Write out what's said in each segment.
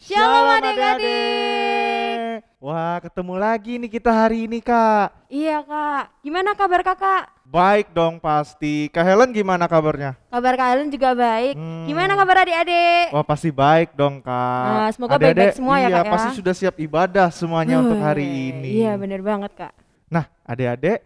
Shalom Shalom adik-adik. Wah, ketemu lagi nih kita hari ini, Kak. Iya kak, gimana kabar kakak? Baik dong pasti. Kak Helen gimana kabarnya? Kabar Kak Ellen juga baik. Gimana kabar adik-adik? Wah, pasti baik dong, Kak. Semoga baik-baik semua ya, iya, Kak, ya. pasti sudah siap ibadah semuanya untuk hari ini. Iya bener banget kak. Nah, adik-adik,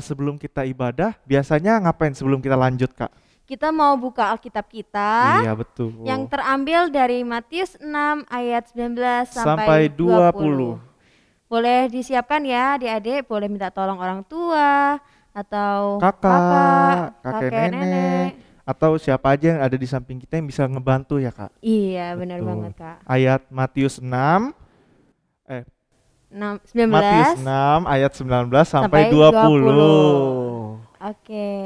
sebelum kita ibadah, biasanya ngapain sebelum kita lanjut, Kak? Kita mau buka Alkitab kita Iya, betul. yang terambil dari Matius 6 ayat 19 Sampai sampai 20. 20. Boleh disiapkan ya adik-adik, boleh minta tolong orang tua atau kakek nenek, atau siapa aja yang ada di samping kita yang bisa ngebantu ya, Kak. Iya bener Betul. banget kak. Ayat Matius 6 19 Matius 6 ayat 19 sampai sampai 20. Oke.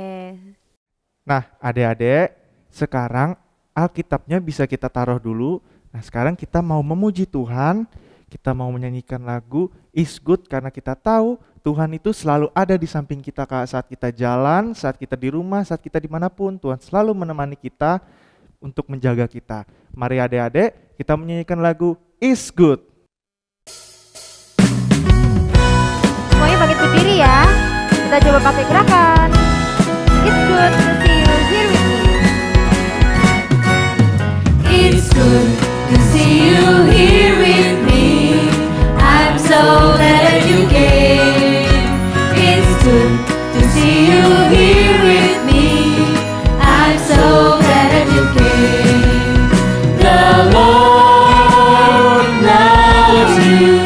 Nah, adik-adik, sekarang Alkitabnya bisa kita taruh dulu. Nah, sekarang kita mau memuji Tuhan, kita mau menyanyikan lagu Is Good karena kita tahu Tuhan itu selalu ada di samping kita, Kak. Saat kita jalan, saat kita di rumah, saat kita dimanapun, Tuhan selalu menemani kita untuk menjaga kita. Mari adik-adik, kita menyanyikan lagu Is Good. Semuanya bangkit berdiri ya. Kita coba pakai gerakan. It's good to see you here with me. It's good to see you here with me. I'm so glad that you came. It's good to see you here with me. I'm so glad that you came. The Lord loves you.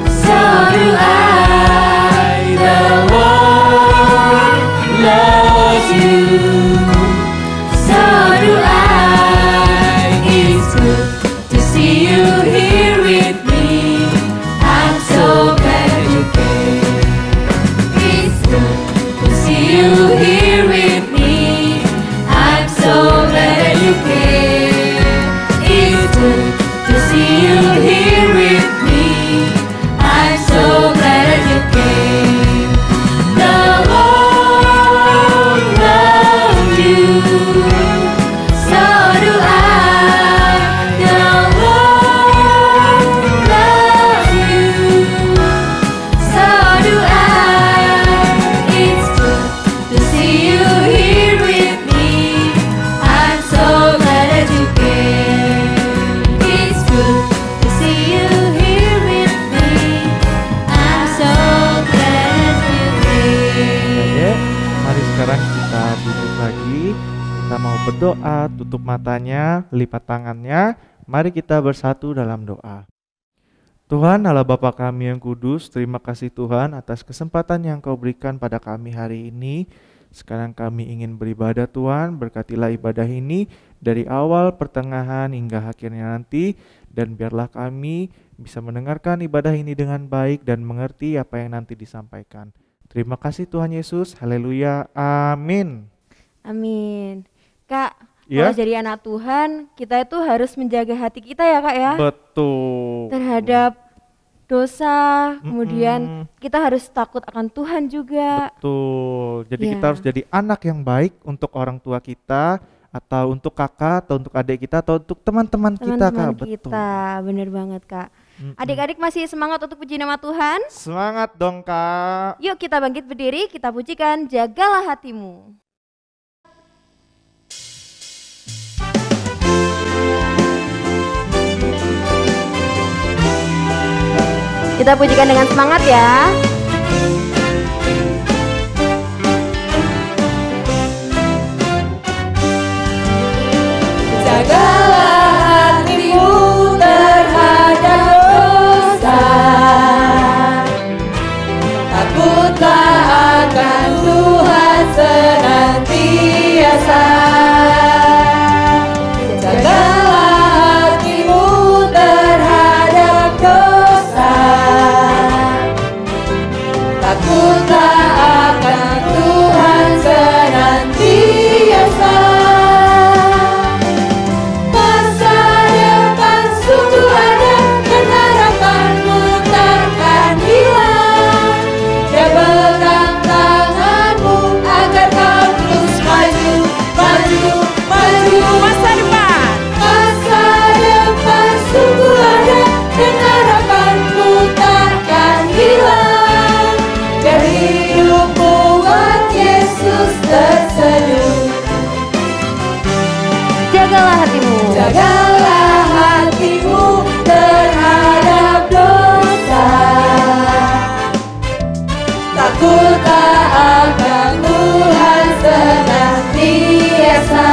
So do I. The Lord loves you. So do I. It's good to see you here with me. I'm so glad that you came. It's good to see you here with me. I'm so glad that you came. It's good to see you here with me. I'm so glad that you came. The Lord loves you. So do I. The Lord loves you. So do I. It's good to see you here with me. I'm so glad that you came. It's good to see you here with me. I'm so glad you came. Adik, mari sekarang kita duduk lagi. Kita mau berdoa, tutup matanya, lipat tangannya. Mari kita bersatu dalam doa. Tuhan Allah Bapa kami yang kudus, terima kasih Tuhan atas kesempatan yang Kau berikan pada kami hari ini. Sekarang kami ingin beribadah Tuhan, berkatilah ibadah ini dari awal, pertengahan hingga akhirnya nanti. Dan biarlah kami bisa mendengarkan ibadah ini dengan baik dan mengerti apa yang nanti disampaikan. Terima kasih Tuhan Yesus, haleluya, amin. Amin. Kak, Iya? kalau jadi anak Tuhan, kita itu harus menjaga hati kita ya kak ya. Betul. Terhadap dosa, kemudian kita harus takut akan Tuhan juga. Betul. Jadi Ya. kita harus jadi anak yang baik untuk orang tua kita, atau untuk kakak, atau untuk adik kita, atau untuk teman-teman kita, Kak. Teman-teman Betul. kita, bener banget kak. Adik-adik masih semangat untuk puji nama Tuhan? Semangat dong, Kak. Yuk kita bangkit berdiri, kita pujikan Jagalah Hatimu. Kita pujikan dengan semangat ya. Jagalah hatimu terhadap dosa. Takutlah akan Tuhan senantiasa. Jagalah hatimu terhadap dosa. Takutlah akan Tuhan senantiasa. Masa depan sungguh ada dan harapanmu takkan hilang. Dia pegang tanganmu agar kau terus maju, maju, maju. Masa depan Jagalah hatimu terhadap dosa. Takutlah akan Tuhan senantiasa.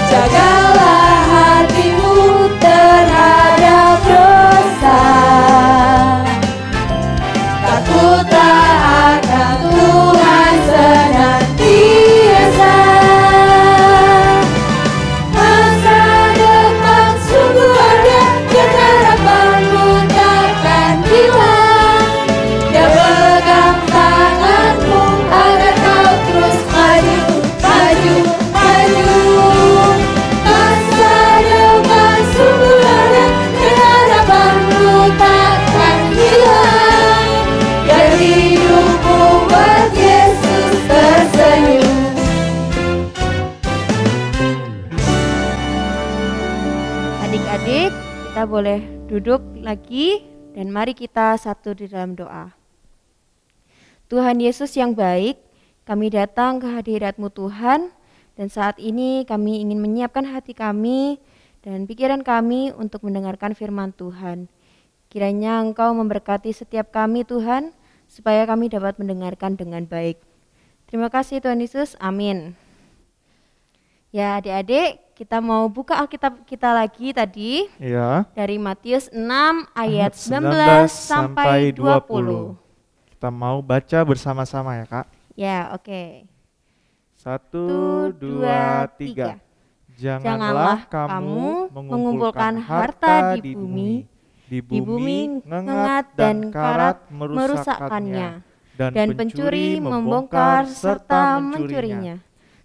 Jagalah hatimu terhadap dosa. Takutlah akan Tuhan senantiasa. Masa depan sungguh ada dan harapanmu takkan hilang. Dia pegang tanganmu agar kau terus maju, maju, maju. Masa depan sungguh ada dan harapanmu takkan hilang. Dan hidupmu buat Yesus tersenyum. Adik-adik, kita boleh duduk lagi dan mari kita satu di dalam doa. Tuhan Yesus yang baik, kami datang ke hadirat-Mu Tuhan, dan saat ini kami ingin menyiapkan hati kami dan pikiran kami untuk mendengarkan firman Tuhan. Kiranya Engkau memberkati setiap kami Tuhan, supaya kami dapat mendengarkan dengan baik. Terima kasih Tuhan Yesus, amin. Ya adik-adik, kita mau buka Alkitab kita lagi tadi Ya. dari Matius 6 ayat 19 19 sampai 20. Kita mau baca bersama-sama ya Kak. Ya, oke. 1, 2, 3. Janganlah kamu mengumpulkan harta di bumi ngengat dan karat merusakkannya, dan pencuri membongkar serta mencurinya.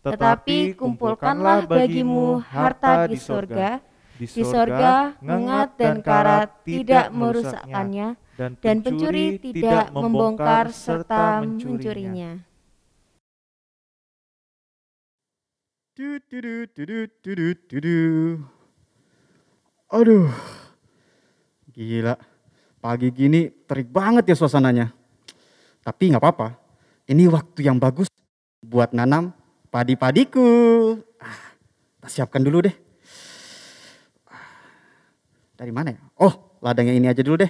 Tetapi kumpulkanlah bagimu harta di sorga. Di sorga ngengat dan karat tidak merusakkannya, dan pencuri tidak membongkar serta mencurinya. Aduh, gila. Pagi gini terik banget ya suasananya. Tapi nggak apa-apa. Ini waktu yang bagus buat nanam padi-padiku. Kita siapkan dulu deh. Dari mana ya? Oh, ladangnya ini aja dulu deh.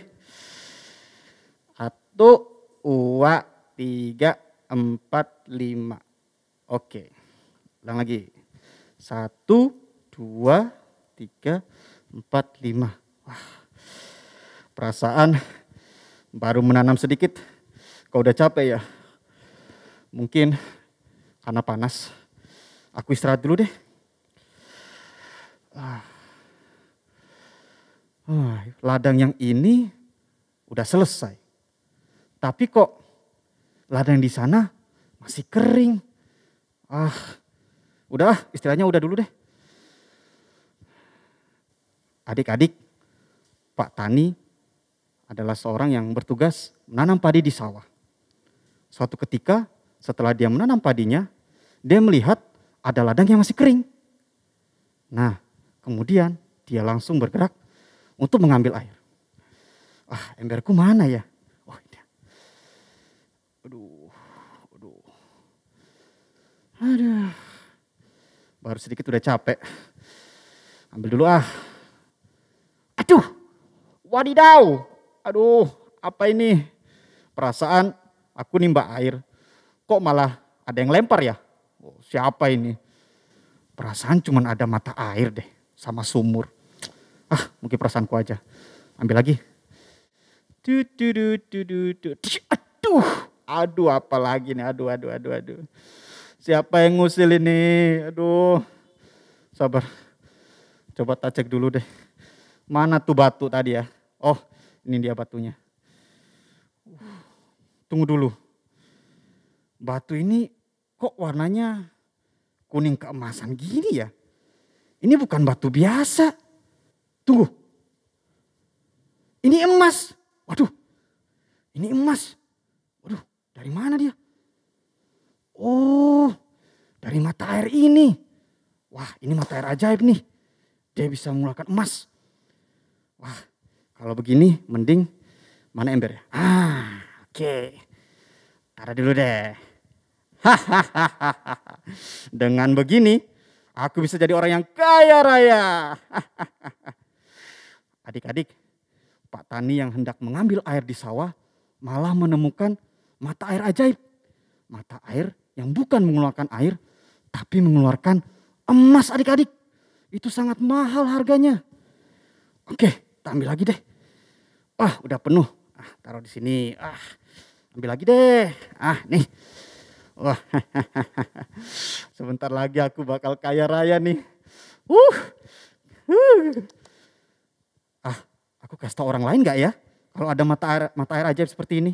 1, 2, 3, 4, 5. Oke. Ulang lagi. 1, 2, 3, 4, 5. Wah, perasaan baru menanam sedikit, kau udah capek ya? Mungkin karena panas. Aku istirahat dulu deh. Ladang yang ini udah selesai. Tapi kok ladang di sana masih kering. Udah istilahnya udah dulu deh. Adik-adik, Pak Tani adalah seorang yang bertugas menanam padi di sawah. Suatu ketika setelah dia menanam padinya, dia melihat ada ladang yang masih kering. Nah, kemudian dia langsung bergerak untuk mengambil air. Emberku mana ya? Oh, ini. Aduh. Baru sedikit udah capek. Ambil dulu Aduh, wadidaw. Aduh, apa ini? Perasaan aku nimba air. Kok malah ada yang lempar ya? Siapa ini? Perasaan cuman ada mata air deh sama sumur. Mungkin perasaanku aja. Ambil lagi. Aduh, apa lagi nih? Aduh. Siapa yang ngusil ini? Aduh. Sabar. Coba tak cek dulu deh. Mana tuh batu tadi ya? Oh, ini dia batunya. Tunggu dulu. Batu ini kok warnanya kuning keemasan gini ya? Ini bukan batu biasa. Tunggu. Ini emas. Waduh. Ini emas. Waduh, dari mana dia? Oh, dari mata air ini. Wah, ini mata air ajaib nih. Dia bisa mengeluarkan emas. Wah, kalau begini mending mana ember ya? Oke. Taruh dulu deh. Dengan begini Aku bisa jadi orang yang kaya raya. Adik-adik, Pak Tani yang hendak mengambil air di sawah malah menemukan mata air ajaib. Mata air yang bukan mengeluarkan air, tapi mengeluarkan emas adik-adik. Itu sangat mahal harganya. Oke, kita ambil lagi deh. Udah penuh. Taruh di sini. Ambil lagi deh. Nih. Wah, sebentar lagi aku bakal kaya raya nih. Aku kasih tau orang lain gak ya? Kalau ada mata air ajaib seperti ini.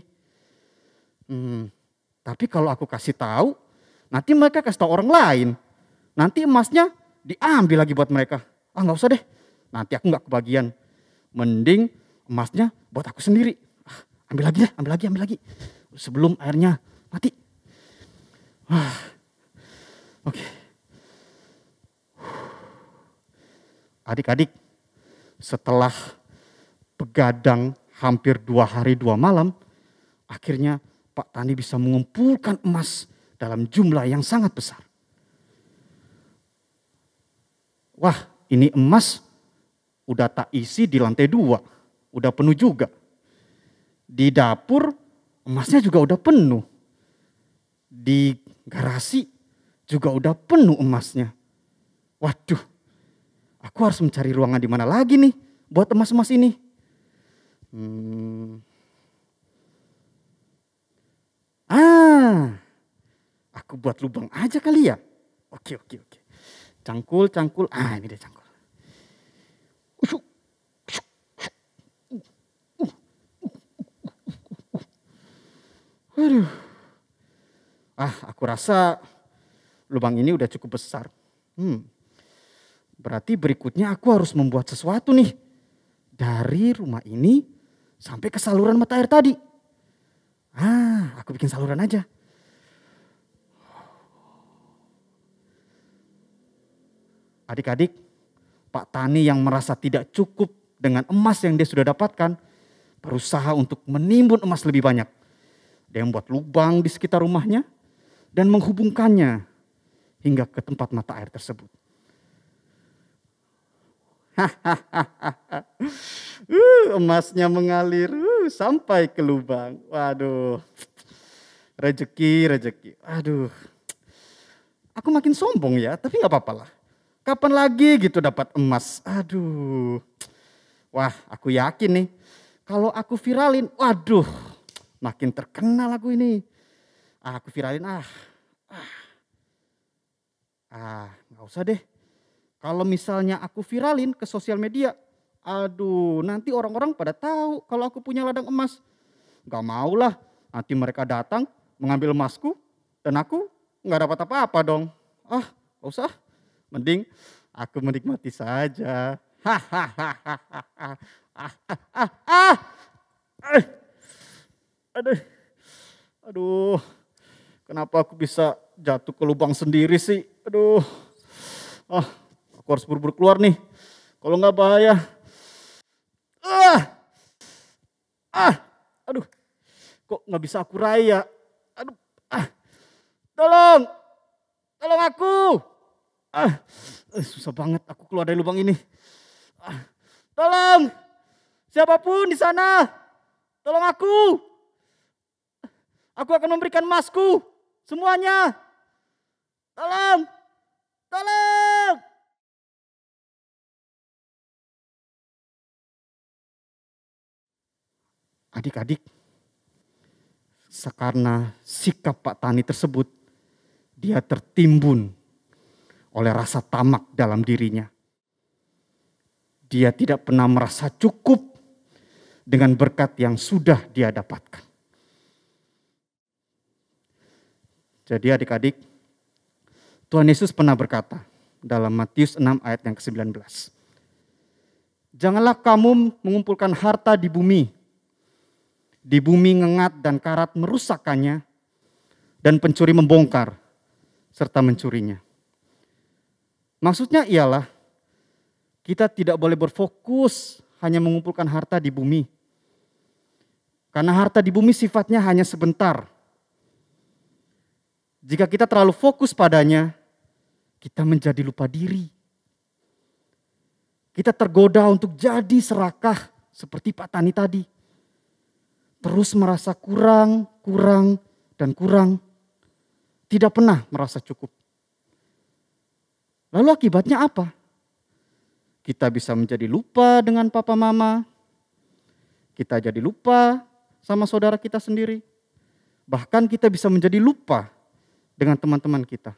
Tapi kalau aku kasih tahu, nanti mereka kasih tahu orang lain. Nanti emasnya diambil lagi buat mereka. Nggak usah deh. Nanti aku nggak kebagian. Mending emasnya buat aku sendiri. Ambil lagi deh, ambil lagi. Sebelum airnya mati. Oke. Adik-adik, setelah begadang hampir 2 hari 2 malam, akhirnya Pak Tani bisa mengumpulkan emas dalam jumlah yang sangat besar. Wah, ini emas udah tak isi di lantai 2, udah penuh juga. Di dapur emasnya juga udah penuh. Di garasi juga udah penuh emasnya. Waduh, aku harus mencari ruangan di mana lagi nih buat emas-emas ini. Aku buat lubang aja kali ya. Oke. Cangkul. Ini deh cangkul. Aduh. Aku rasa lubang ini udah cukup besar. Berarti berikutnya aku harus membuat sesuatu nih. Dari rumah ini sampai ke saluran mata air tadi. Aku bikin saluran aja. Adik-adik, Pak Tani yang merasa tidak cukup dengan emas yang dia sudah dapatkan, berusaha untuk menimbun emas lebih banyak. Dia membuat lubang di sekitar rumahnya dan menghubungkannya hingga ke tempat mata air tersebut. Emasnya mengalir sampai ke lubang. Waduh, rezeki. Aduh, aku makin sombong ya, tapi gak apa-apa lah. Kapan lagi gitu dapat emas? Aduh, wah aku yakin nih, kalau aku viralin, waduh, makin terkenal aku ini. Aku viralin, nggak usah deh. Kalau misalnya aku viralin ke sosial media, aduh, nanti orang-orang pada tahu kalau aku punya ladang emas. Gak mau lah, nanti mereka datang mengambil emasku dan aku nggak dapat apa-apa dong. Gak usah, mending aku menikmati saja. Aduh, kenapa aku bisa jatuh ke lubang sendiri sih? Aduh, aku harus buru-buru keluar nih. Kalau nggak bahaya. Aduh, kok nggak bisa aku raya? Aduh, tolong aku. Susah banget aku keluar dari lubang ini. Tolong, siapapun di sana, tolong aku. Aku akan memberikan emasku semuanya. Tolong. Adik-adik, karena sikap Pak Tani tersebut, dia tertimbun oleh rasa tamak dalam dirinya. Dia tidak pernah merasa cukup dengan berkat yang sudah dia dapatkan. Jadi adik-adik, Tuhan Yesus pernah berkata dalam Matius 6 ayat yang ke-19. Janganlah kamu mengumpulkan harta di bumi. Di bumi ngengat dan karat merusakkannya, dan pencuri membongkar serta mencurinya. Maksudnya ialah kita tidak boleh berfokus hanya mengumpulkan harta di bumi. Karena harta di bumi sifatnya hanya sebentar. Jika kita terlalu fokus padanya, kita menjadi lupa diri. Kita tergoda untuk jadi serakah seperti Pak Tani tadi. Terus merasa kurang, dan kurang. Tidak pernah merasa cukup. Lalu akibatnya apa? Kita bisa menjadi lupa dengan papa mama. Kita jadi lupa sama saudara kita sendiri. Bahkan kita bisa menjadi lupa dengan teman-teman kita.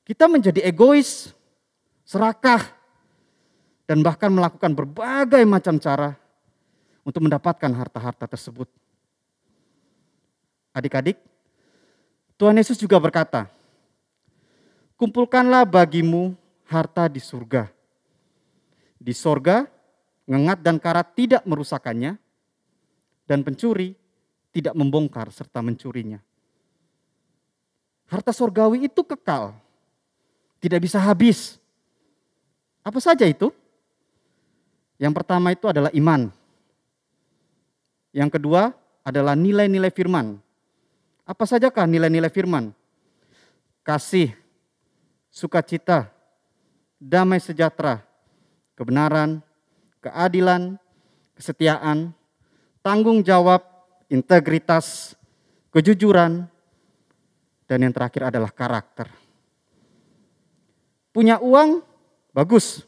Kita menjadi egois, serakah, dan bahkan melakukan berbagai macam cara untuk mendapatkan harta-harta tersebut. Adik-adik, Tuhan Yesus juga berkata, kumpulkanlah bagimu harta di surga. Di sorga, ngengat dan karat tidak merusakannya, dan pencuri tidak membongkar serta mencurinya. Harta surgawi itu kekal, tidak bisa habis. Apa saja itu? Yang pertama itu adalah iman. Yang kedua adalah nilai-nilai firman. Apa sajakah nilai-nilai firman? Kasih, sukacita, damai sejahtera, kebenaran, keadilan, kesetiaan, tanggung jawab, integritas, kejujuran, dan yang terakhir adalah karakter. Punya uang, bagus.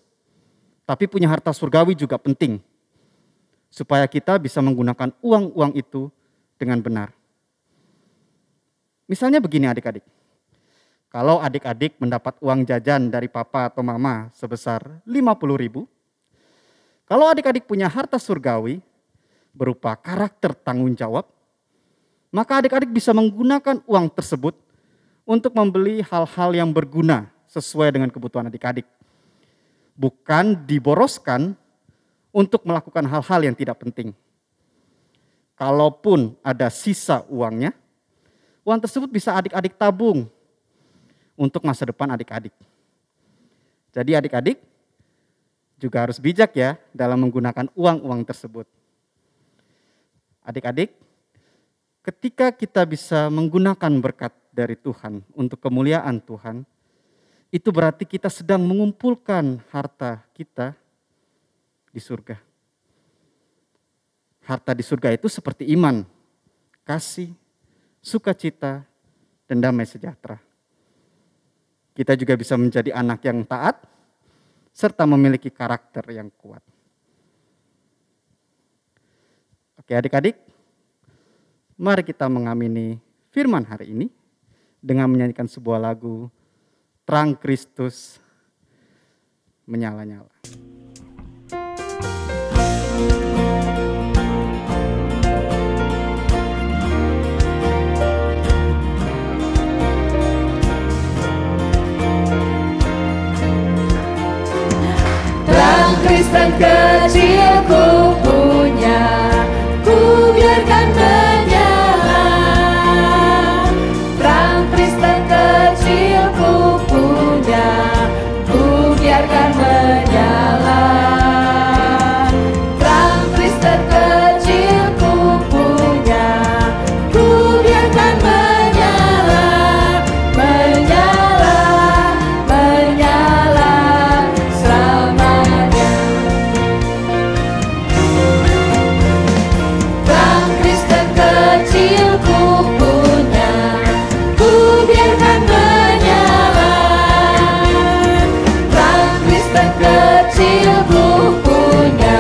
Tapi punya harta surgawi juga penting. Supaya kita bisa menggunakan uang-uang itu dengan benar. Misalnya begini adik-adik. Kalau adik-adik mendapat uang jajan dari papa atau mama sebesar 50.000. Kalau adik-adik punya harta surgawi berupa karakter tanggung jawab. Maka adik-adik bisa menggunakan uang tersebut untuk membeli hal-hal yang berguna sesuai dengan kebutuhan adik-adik. Bukan diboroskan untuk melakukan hal-hal yang tidak penting. Kalaupun ada sisa uangnya, uang tersebut bisa adik-adik tabung untuk masa depan adik-adik. Jadi adik-adik juga harus bijak ya dalam menggunakan uang-uang tersebut. Adik-adik, ketika kita bisa menggunakan berkat dari Tuhan untuk kemuliaan Tuhan, itu berarti kita sedang mengumpulkan harta kita di surga. Harta di surga itu seperti iman, kasih, sukacita, dan damai sejahtera. Kita juga bisa menjadi anak yang taat, serta memiliki karakter yang kuat. Oke adik-adik, mari kita mengamini firman hari ini dengan menyanyikan sebuah lagu Terang Kristus Menyala-nyala. Terang Kristen kecilku punya, ku biarkan menyala. Terang Kristen kecilku punya, ku biarkan menyala. Terang Kristen kecilku punya, ku biarkan menyala, menyala, menyala selamanya. Terang Kristen kecilku punya, ku biarkan menyala. Terang Kristen kecilku punya,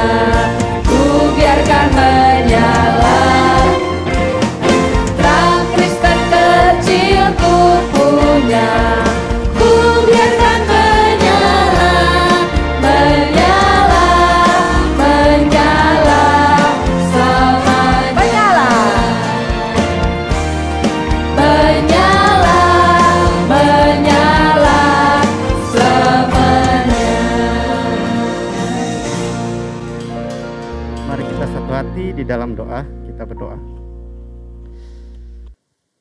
ku biarkan menyala. Terang Kristen kecilku punya, ku biarkan menyala, menyala, menyala selamanya. Menyala, menyala selamanya. Mari kita satu hati di dalam doa, kita berdoa.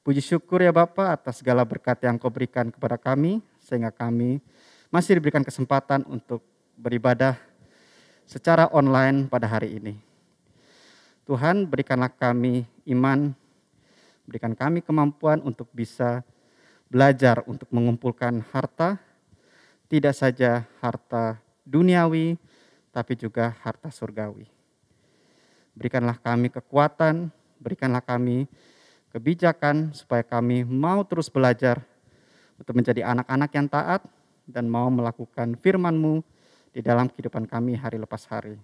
Puji syukur ya Bapa atas segala berkat yang Kau berikan kepada kami, sehingga kami masih diberikan kesempatan untuk beribadah secara online pada hari ini. Tuhan, berikanlah kami iman, berikan kami kemampuan untuk bisa belajar untuk mengumpulkan harta, tidak saja harta duniawi, tapi juga harta surgawi. Berikanlah kami kekuatan, berikanlah kami kebijakan supaya kami mau terus belajar untuk menjadi anak-anak yang taat dan mau melakukan firman-Mu di dalam kehidupan kami hari lepas hari.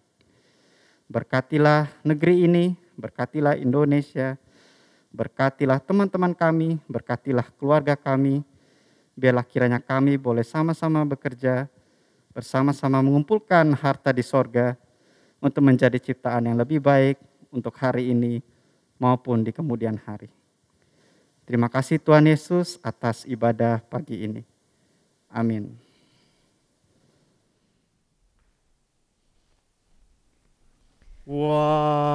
Berkatilah negeri ini, berkatilah Indonesia, berkatilah teman-teman kami, berkatilah keluarga kami. Biarlah kiranya kami boleh sama-sama bekerja, bersama-sama mengumpulkan harta di sorga untuk menjadi ciptaan yang lebih baik untuk hari ini maupun di kemudian hari. Terima kasih Tuhan Yesus atas ibadah pagi ini. Amin.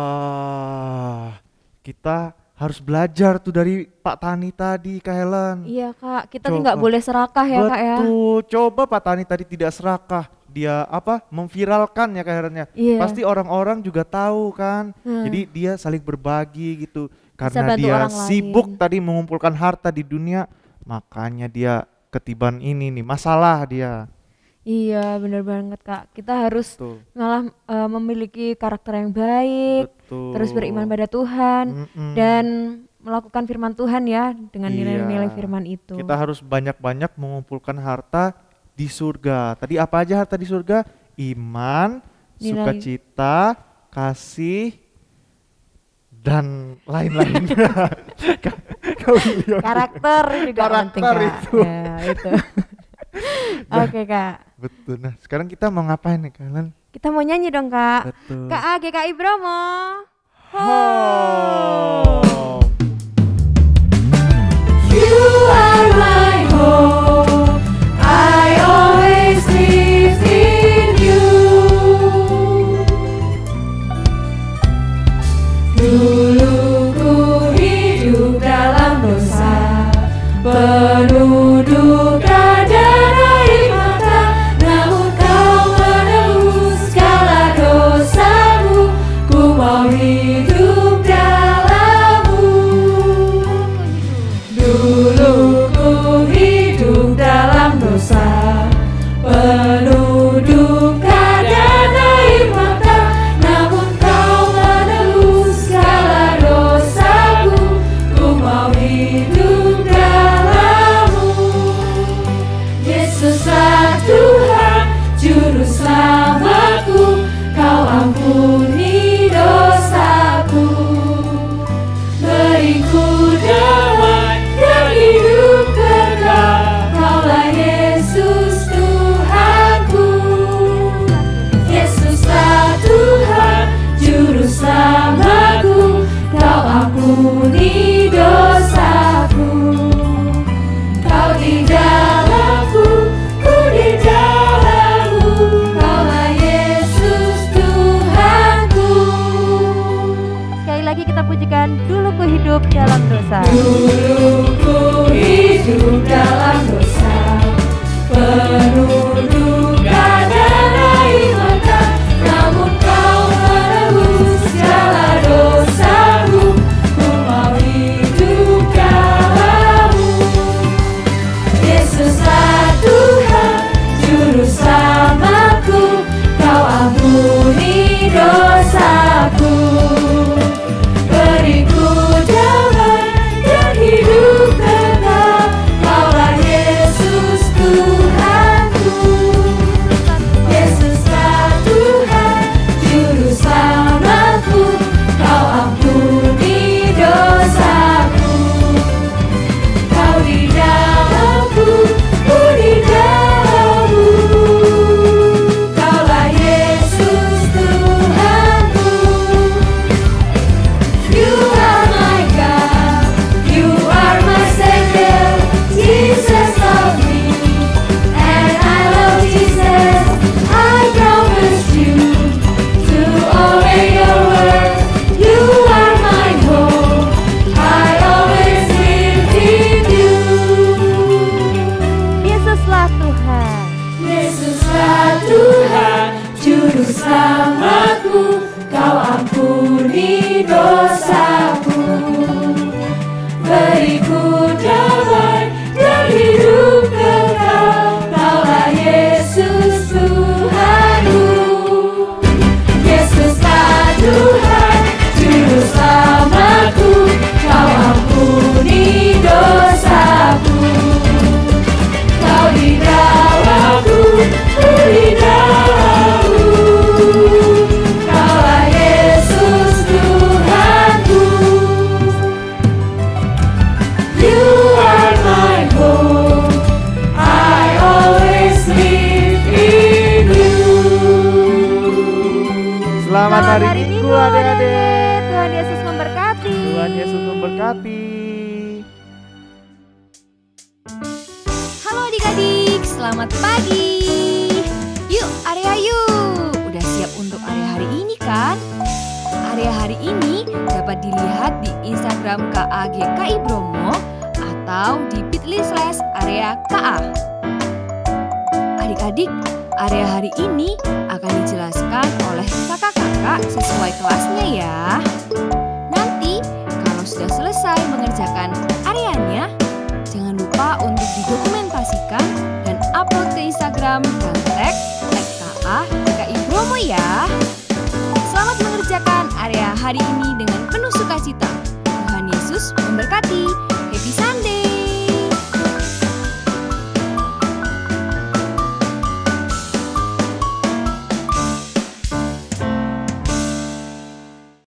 Wah, kita harus belajar tuh dari Pak Tani tadi, Kak Helen. Iya Kak, kita Coba. nggak boleh serakah ya Kak ya. Betul, coba Pak Tani tadi tidak serakah. Dia memviralkan ya Kak Helen ya. Iya. Pasti orang-orang juga tahu kan. Jadi dia saling berbagi gitu. Karena bantu dia orang lain. sibuk tadi mengumpulkan harta di dunia, makanya dia ketiban ini nih, masalah dia. Iya benar banget Kak, kita harus Betul. malah memiliki karakter yang baik, Betul. terus beriman pada Tuhan, dan melakukan firman Tuhan ya, dengan nilai-nilai Iya. firman itu. Kita harus banyak-banyak mengumpulkan harta di surga. Tadi apa aja harta di surga? Iman, Nilai. sukacita, kasih, dan lain-lain. Karakter juga penting Karakter Kak. itu. Ya, itu. Oke Kak, Betul. Nah, sekarang kita mau ngapain nih kalian? kita mau nyanyi dong Kak. Betul. Kak GKI Bromo. Home. You are my hope. I always live in you. Dulu ku hidup dalam dosa, penuh duka dan air mata. Namun Kau menebus segala dosamu. Ku mau hidup dalam-Mu. Dulu ku hidup dalam dosa, penuh duka dan air mata. Namun Kau menebus segala dosaku. Ku mau hidup dalam-Mu. Yesuslah Tuhan, Juru Selamatku. Kau ampuni dosaku. Beriku damai dan hidup kekal. Kaulah Yesus Tuhanku. Yesuslah Tuhan, Juru Selamatku. Kau ampuni dosaku. Kau di dalamku, ku di dalam-Mu. Kaulah Yesus Tuhanku. Sekali lagi kita pujikan dulu ku hidup dalam dosa. Dulu ku hidup dalam dosa, penuh duka dan air mata. Namun Kau menebus segala dosaku. Ku mau hidup dalam-Mu. Yesuslah Tuhan, Juru Selamatku. Kau ampuni dosaku. Beriku damai dan hidup kekal. Kaulah Yesus Tuhanku. Yesuslah Tuhan, Juru Selamatku. Kau ampuni dosaku. Kau di dalamku, ku di dalam-Mu. Kaulah Yesus Tuhanku. You are my God, You are my Savior. Jesus loved me, and I love Jesus. I promise you to obey Your word. You are my hope, I always live in You. Yesuslah Tuhan. Yesuslah Tuhan, Juru Selamatku. Kau ampuni dosaku. Beriku damai dan hari Minggu adik-adik. Tuhan Yesus memberkati. Tuhan Yesus memberkati. Halo adik-adik, selamat pagi. Yuk, area yuk. Udah siap untuk area hari ini kan? Area hari ini dapat dilihat di Instagram KAGKI Bromo atau di bit.ly/area-KA. Adik-adik, area hari ini akan dijelaskan oleh kakak-kakak sesuai kelasnya ya. Nanti kalau sudah selesai mengerjakan areanya, jangan lupa untuk didokumentasikan dan upload ke Instagram dan tag @KAGKI Bromo ya. Selamat mengerjakan area hari ini dengan penuh sukacita. Tuhan Yesus memberkati. Happy Sunday!